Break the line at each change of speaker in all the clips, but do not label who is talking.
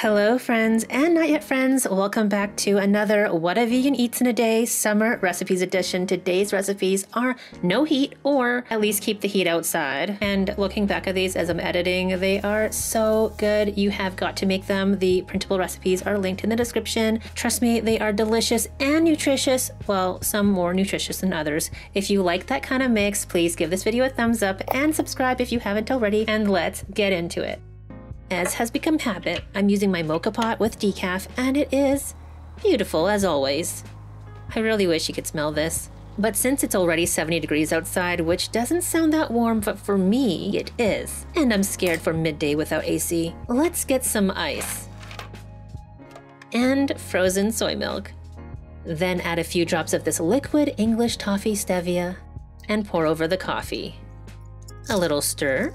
Hello friends and not yet friends, welcome back to another What a Vegan Eats in a Day summer recipes edition. Today's recipes are no heat, or at least keep the heat outside. And looking back at these as I'm editing, they are so good. You have got to make them. The printable recipes are linked in the description. Trust me, they are delicious and nutritious. Well, some more nutritious than others. If you like that kind of mix, please give this video a thumbs up and subscribe if you haven't already, and let's get into it. As has become habit, I'm using my mocha pot with decaf, and it is beautiful as always. I really wish you could smell this. But since it's already 70 degrees outside, which doesn't sound that warm, but for me it is, and I'm scared for midday without AC, let's get some ice. And frozen soy milk. Then add a few drops of this liquid English toffee stevia, and pour over the coffee. A little stir.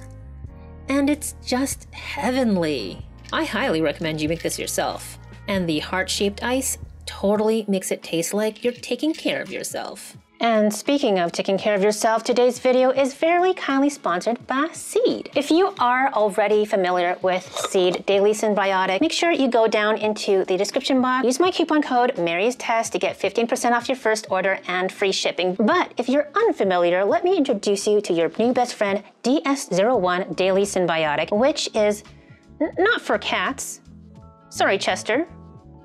And it's just heavenly. I highly recommend you make this yourself. And the heart-shaped ice totally makes it taste like you're taking care of yourself. And speaking of taking care of yourself, today's video is very kindly sponsored by Seed. If you are already familiar with Seed Daily Synbiotic, make sure you go down into the description box, use my coupon code Mary's Test to get 15% off your first order and free shipping. But if you're unfamiliar, let me introduce you to your new best friend, DS01 Daily Synbiotic, which is not for cats. Sorry, Chester.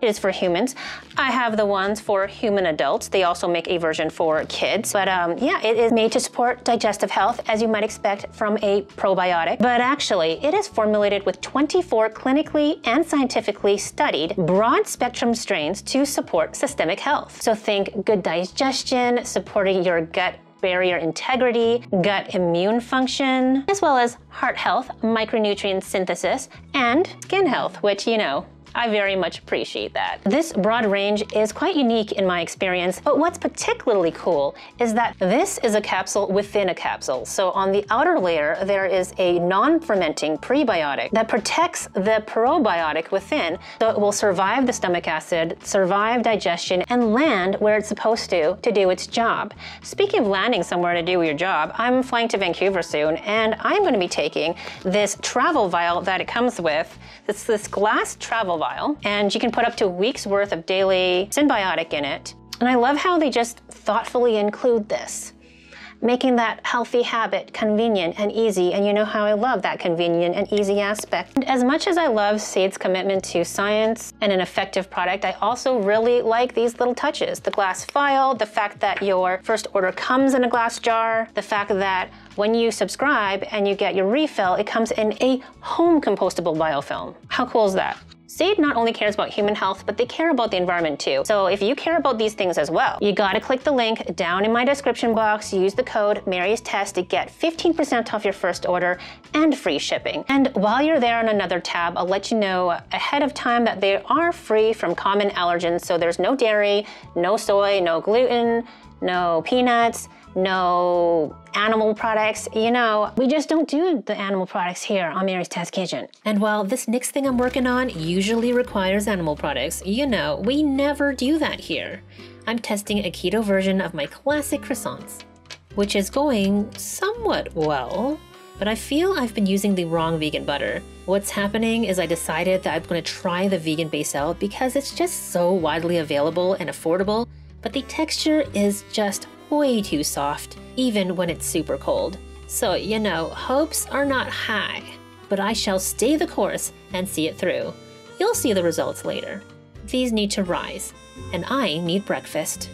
It is for humans. I have the ones for human adults. They also make a version for kids. But yeah, it is made to support digestive health, as you might expect from a probiotic. But actually, it is formulated with 24 clinically and scientifically studied broad spectrum strains to support systemic health. So think good digestion, supporting your gut barrier integrity, gut immune function, as well as heart health, micronutrient synthesis, and skin health, which, you know, I very much appreciate that. This broad range is quite unique in my experience, but what's particularly cool is that this is a capsule within a capsule. So on the outer layer, there is a non-fermenting prebiotic that protects the probiotic within, so it will survive the stomach acid, survive digestion, and land where it's supposed to do its job. Speaking of landing somewhere to do your job, I'm flying to Vancouver soon, and I'm going to be taking this travel vial that it comes with. It's this glass travel vial, and you can put up to a week's worth of daily synbiotic in it. And I love how they just thoughtfully include this, making that healthy habit convenient and easy, and you know how I love that convenient and easy aspect. And as much as I love Seed's commitment to science and an effective product, I also really like these little touches. The glass vial, the fact that your first order comes in a glass jar, the fact that when you subscribe and you get your refill, it comes in a home compostable biofilm. How cool is that? Seed not only cares about human health, but they care about the environment too. So if you care about these things as well, you gotta click the link down in my description box, use the code Mary's Test to get 15% off your first order and free shipping. And while you're there on another tab, I'll let you know ahead of time that they are free from common allergens. So there's no dairy, no soy, no gluten, no peanuts, no animal products. You know, we just don't do the animal products here on Mary's Test Kitchen. And while this next thing I'm working on usually requires animal products, you know, we never do that here. I'm testing a keto version of my classic croissants, which is going somewhat well, but I feel I've been using the wrong vegan butter. What's happening is I decided that I'm going to try the vegan base out because it's just so widely available and affordable, but the texture is just way too soft, even when it's super cold. So, you know, hopes are not high, but I shall stay the course and see it through. You'll see the results later. These need to rise, and I need breakfast.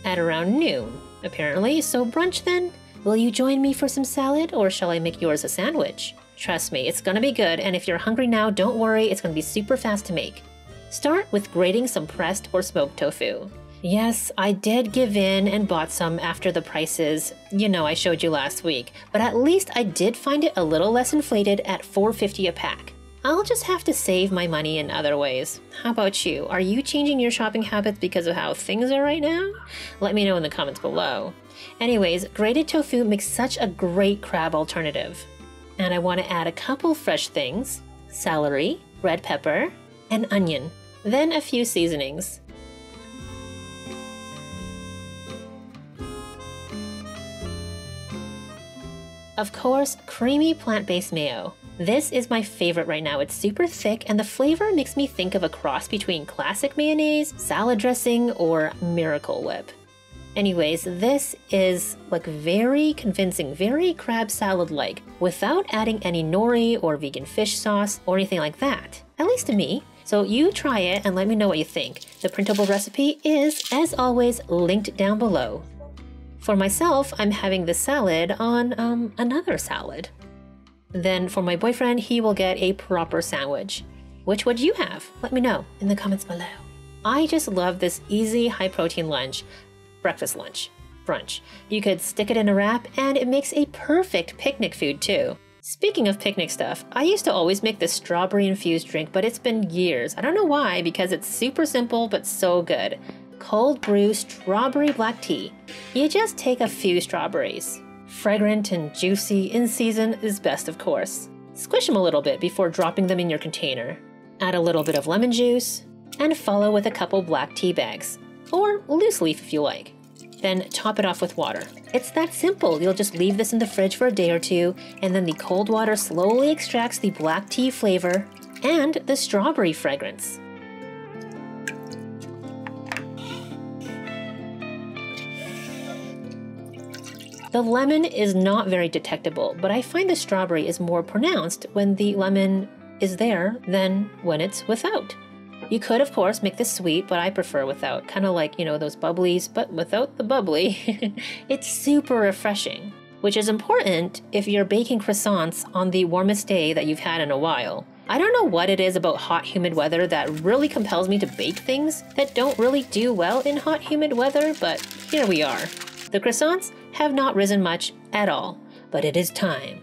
At around noon, apparently, so brunch then? Will you join me for some salad, or shall I make yours a sandwich? Trust me, it's gonna be good, and if you're hungry now, don't worry, it's gonna be super fast to make. Start with grating some pressed or smoked tofu. Yes, I did give in and bought some after the prices, you know, I showed you last week, but at least I did find it a little less inflated at $4.50 a pack. I'll just have to save my money in other ways. How about you? Are you changing your shopping habits because of how things are right now? Let me know in the comments below. Anyways, grated tofu makes such a great crab alternative. And I want to add a couple fresh things: celery, red pepper, and onion. Then a few seasonings. Of course, creamy plant-based mayo. This is my favorite right now. It's super thick and the flavor makes me think of a cross between classic mayonnaise, salad dressing, or Miracle Whip. Anyways, this is like very convincing, very crab salad-like, without adding any nori or vegan fish sauce or anything like that, at least to me. So you try it and let me know what you think. The printable recipe is, as always, linked down below. For myself, I'm having this salad on another salad. Then for my boyfriend, he will get a proper sandwich. Which would you have? Let me know in the comments below. I just love this easy high protein lunch, breakfast lunch, brunch. You could stick it in a wrap and it makes a perfect picnic food too. Speaking of picnic stuff, I used to always make this strawberry infused drink, but it's been years. I don't know why, because it's super simple but so good. Cold brew strawberry black tea. You just take a few strawberries. Fragrant and juicy in season is best, of course. Squish them a little bit before dropping them in your container. Add a little bit of lemon juice, and follow with a couple black tea bags, or loose leaf if you like. Then top it off with water. It's that simple. You'll just leave this in the fridge for a day or two, and then the cold water slowly extracts the black tea flavor and the strawberry fragrance. The lemon is not very detectable, but I find the strawberry is more pronounced when the lemon is there than when it's without. You could, of course, make this sweet, but I prefer without. Kind of like, you know, those bubblies, but without the bubbly. It's super refreshing, which is important if you're baking croissants on the warmest day that you've had in a while. I don't know what it is about hot, humid weather that really compels me to bake things that don't really do well in hot, humid weather, but here we are. The croissants have not risen much at all, but it is time.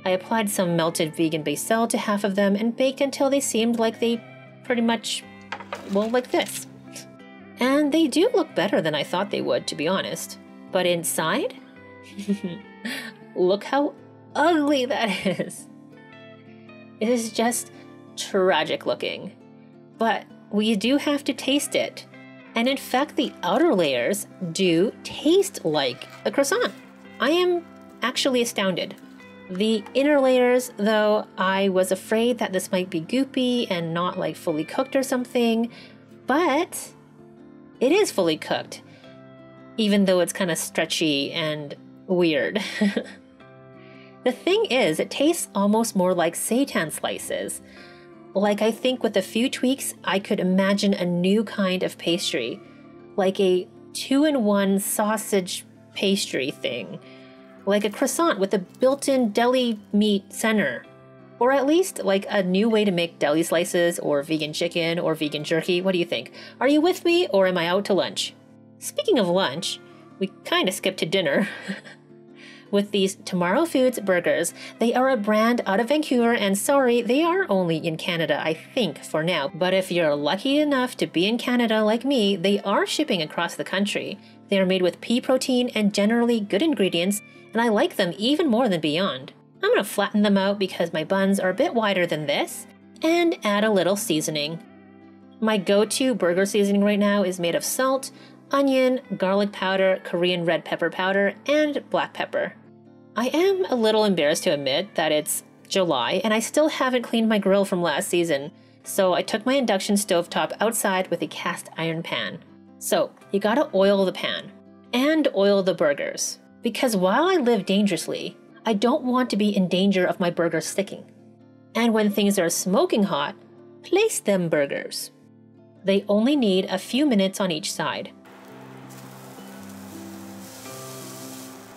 I applied some melted vegan basil to half of them and baked until they seemed like they pretty much, well, like this. And they do look better than I thought they would, to be honest. But inside, look how ugly that is. It is just tragic looking. But we do have to taste it. And in fact, the outer layers do taste like a croissant. I am actually astounded. The inner layers, though, I was afraid that this might be goopy and not like fully cooked or something, but it is fully cooked, even though it's kind of stretchy and weird. The thing is, it tastes almost more like seitan slices. Like, I think with a few tweaks, I could imagine a new kind of pastry, like a 2-in-1 sausage pastry thing, like a croissant with a built-in deli meat center, or at least like a new way to make deli slices or vegan chicken or vegan jerky. What do you think? Are you with me or am I out to lunch? Speaking of lunch, we kind of skipped to dinner. With these Tomorrow Foods burgers. They are a brand out of Vancouver, and sorry, they are only in Canada, I think, for now. But if you're lucky enough to be in Canada like me, they are shipping across the country. They are made with pea protein and generally good ingredients, and I like them even more than Beyond. I'm gonna flatten them out because my buns are a bit wider than this, and add a little seasoning. My go-to burger seasoning right now is made of salt, onion, garlic powder, Korean red pepper powder, and black pepper. I am a little embarrassed to admit that it's July and I still haven't cleaned my grill from last season, so I took my induction stovetop outside with a cast iron pan. So you gotta oil the pan and oil the burgers, because while I live dangerously, I don't want to be in danger of my burgers sticking. And when things are smoking hot, place them burgers. They only need a few minutes on each side.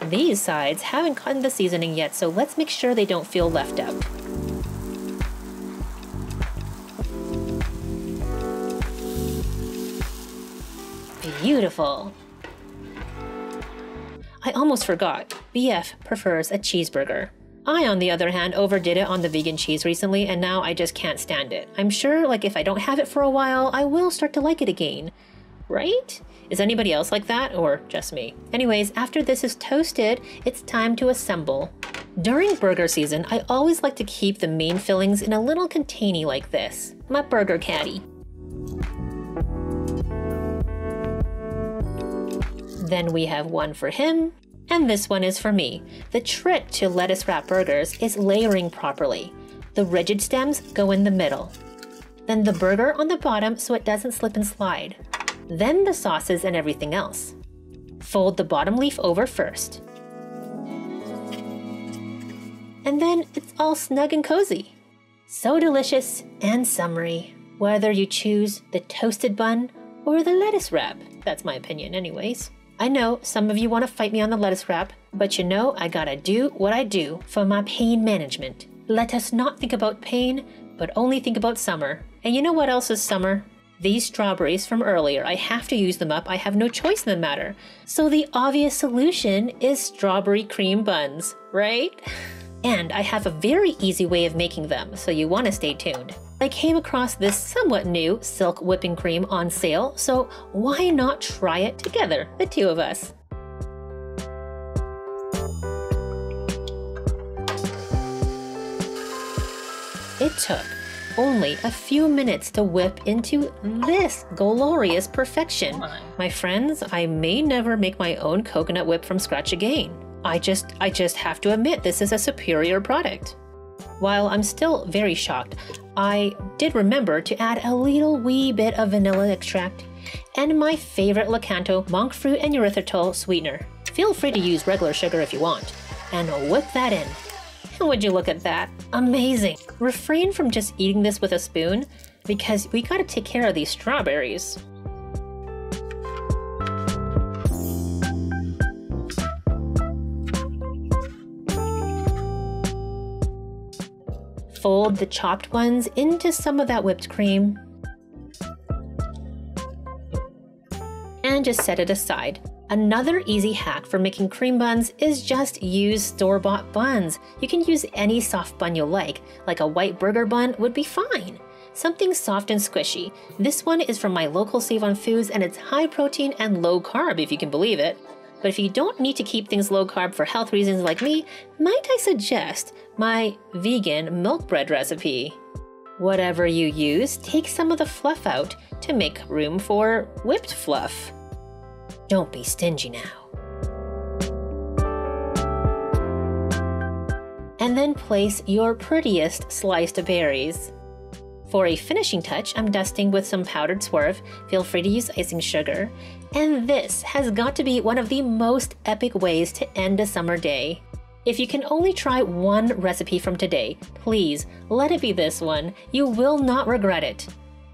These sides haven't gotten the seasoning yet, so let's make sure they don't feel left out. Beautiful. I almost forgot, BF prefers a cheeseburger. I, on the other hand, overdid it on the vegan cheese recently, and now I just can't stand it. I'm sure, like, if I don't have it for a while, I will start to like it again. Right? Is anybody else like that, or just me? Anyways, after this is toasted, it's time to assemble. During burger season, I always like to keep the main fillings in a little container like this. My burger caddy. Then we have one for him, and this one is for me. The trick to lettuce wrap burgers is layering properly. The rigid stems go in the middle. Then the burger on the bottom so it doesn't slip and slide. Then the sauces and everything else. Fold the bottom leaf over first. And then it's all snug and cozy. So delicious and summery, whether you choose the toasted bun or the lettuce wrap. That's my opinion anyways. I know some of you want to fight me on the lettuce wrap, but you know I gotta do what I do for my pain management. Let us not think about pain, but only think about summer. And you know what else is summer? These strawberries from earlier, I have to use them up. I have no choice in the matter. So the obvious solution is strawberry cream buns, right? And I have a very easy way of making them, so you want to stay tuned. I came across this somewhat new silk whipping cream on sale, so why not try it together, the two of us? It took only a few minutes to whip into this glorious perfection. My friends, I may never make my own coconut whip from scratch again. I just have to admit this is a superior product. While I'm still very shocked, I did remember to add a little wee bit of vanilla extract and my favorite Lakanto monk fruit and erythritol sweetener. Feel free to use regular sugar if you want, and whip that in. And would you look at that? Amazing! Refrain from just eating this with a spoon because we gotta take care of these strawberries. Fold the chopped ones into some of that whipped cream and just set it aside. Another easy hack for making cream buns is just use store-bought buns. You can use any soft bun you like a white burger bun would be fine. Something soft and squishy. This one is from my local Save on Foods and it's high protein and low carb if you can believe it. But if you don't need to keep things low carb for health reasons like me, might I suggest my vegan milk bread recipe? Whatever you use, take some of the fluff out to make room for whipped fluff. Don't be stingy now. And then place your prettiest sliced berries. For a finishing touch, I'm dusting with some powdered swerve. Feel free to use icing sugar. And this has got to be one of the most epic ways to end a summer day. If you can only try one recipe from today, please let it be this one. You will not regret it.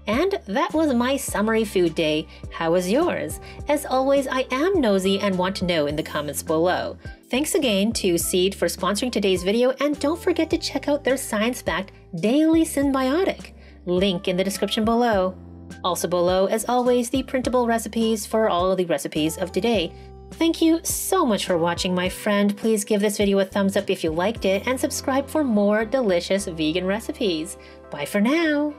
And that was my summery food day. How was yours? As always, I am nosy and want to know in the comments below. Thanks again to Seed for sponsoring today's video, and don't forget to check out their science-backed daily symbiotic. Link in the description below. Also below, as always, the printable recipes for all of the recipes of today. Thank you so much for watching, my friend. Please give this video a thumbs up if you liked it and subscribe for more delicious vegan recipes. Bye for now.